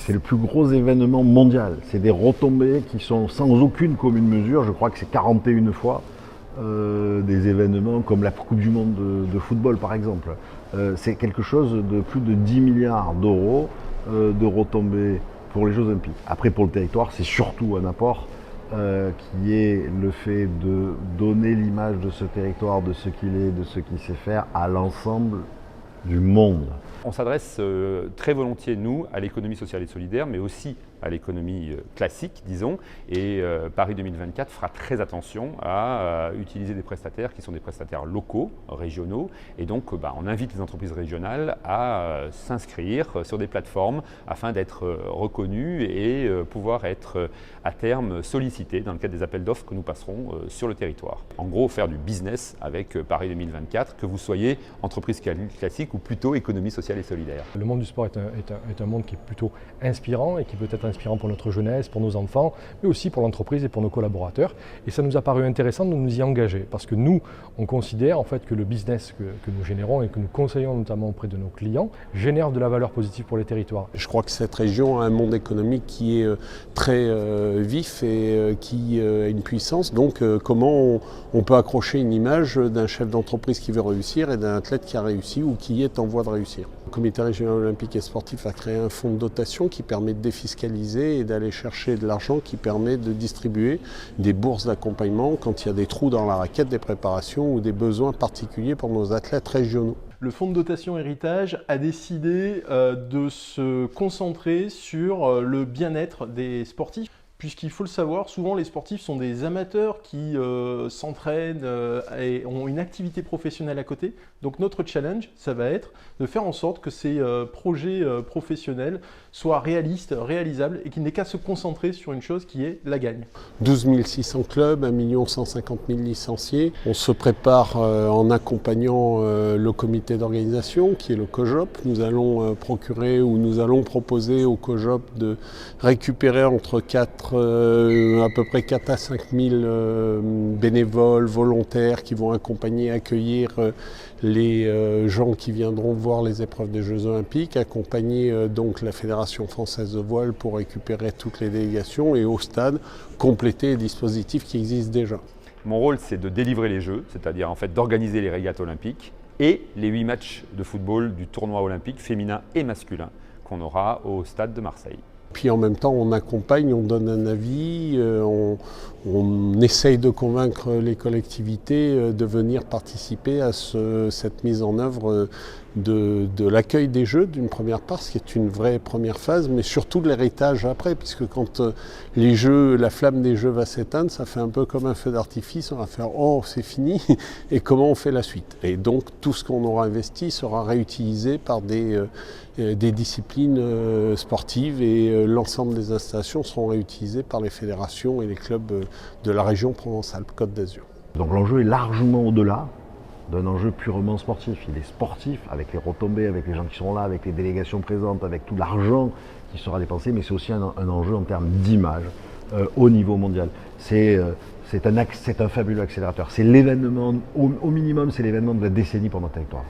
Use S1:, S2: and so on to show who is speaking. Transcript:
S1: c'est le plus gros événement mondial. C'est des retombées qui sont sans aucune commune mesure. Je crois que c'est 41 fois des événements comme la Coupe du Monde de football par exemple. C'est quelque chose de plus de 10 milliards d'euros de retombées pour les Jeux Olympiques. Après pour le territoire, c'est surtout un apport qui est le fait de donner l'image de ce territoire, de ce qu'il est, de ce qu'il sait faire à l'ensemble du monde.
S2: On s'adresse très volontiers, nous, à l'économie sociale et solidaire, mais aussi à l'économie classique, disons. Et Paris 2024 fera très attention à utiliser des prestataires qui sont des prestataires locaux, régionaux. Et donc, on invite les entreprises régionales à s'inscrire sur des plateformes afin d'être reconnues et pouvoir être à terme sollicitées dans le cadre des appels d'offres que nous passerons sur le territoire. En gros, faire du business avec Paris 2024, que vous soyez entreprise classique ou plutôt économie sociale et solidaire.
S3: Le monde du sport est un monde qui est plutôt inspirant et qui peut être inspirant pour notre jeunesse, pour nos enfants, mais aussi pour l'entreprise et pour nos collaborateurs. Et ça nous a paru intéressant de nous y engager parce que nous, on considère en fait que le business que nous générons et que nous conseillons notamment auprès de nos clients génère de la valeur positive pour les territoires.
S4: Je crois que cette région a un monde économique qui est très vif et qui a une puissance. Donc comment on peut accrocher une image d'un chef d'entreprise qui veut réussir et d'un athlète qui a réussi ou qui est en voie de réussir. Le Comité régional olympique et sportif a créé un fonds de dotation qui permet de défiscaliser et d'aller chercher de l'argent qui permet de distribuer des bourses d'accompagnement quand il y a des trous dans la raquette des préparations ou des besoins particuliers pour nos athlètes régionaux.
S5: Le fonds de dotation héritage a décidé de se concentrer sur le bien-être des sportifs. Puisqu'il faut le savoir, souvent les sportifs sont des amateurs qui s'entraînent et ont une activité professionnelle à côté. Donc notre challenge, ça va être de faire en sorte que ces projets professionnels soient réalistes, réalisables et qu'il n'ait qu'à se concentrer sur une chose qui est la gagne.
S4: 12 600 clubs, 1 150 000 licenciés. On se prépare en accompagnant le comité d'organisation qui est le COJOP. Nous allons procurer ou nous allons proposer au COJOP de récupérer entre à peu près 4 à 5 000 bénévoles, volontaires qui vont accompagner, accueillir les gens qui viendront voir les épreuves des Jeux Olympiques, accompagner donc la Fédération française de voile pour récupérer toutes les délégations et au stade compléter les dispositifs qui existent déjà.
S2: Mon rôle, c'est de délivrer les Jeux, c'est-à-dire en fait d'organiser les régates olympiques et les 8 matchs de football du tournoi olympique féminin et masculin qu'on aura au stade de Marseille.
S4: Puis en même temps, on accompagne, on donne un avis, on essaye de convaincre les collectivités de venir participer à cette mise en œuvre de l'accueil des Jeux d'une première part, ce qui est une vraie première phase, mais surtout de l'héritage après, puisque quand les Jeux, la flamme des Jeux va s'éteindre, ça fait un peu comme un feu d'artifice, on va faire « oh, c'est fini » et comment on fait la suite. Et donc tout ce qu'on aura investi sera réutilisé par des disciplines sportives et l'ensemble des installations seront réutilisées par les fédérations et les clubs de la région Provence-Alpes-Côte d'Azur.
S1: Donc l'enjeu est largement au-delà d'un enjeu purement sportif. Il est sportif avec les retombées, avec les gens qui sont là, avec les délégations présentes, avec tout l'argent qui sera dépensé, mais c'est aussi un enjeu en termes d'image au niveau mondial. C'est un fabuleux accélérateur. C'est l'événement, au minimum, c'est l'événement de la décennie pour notre territoire.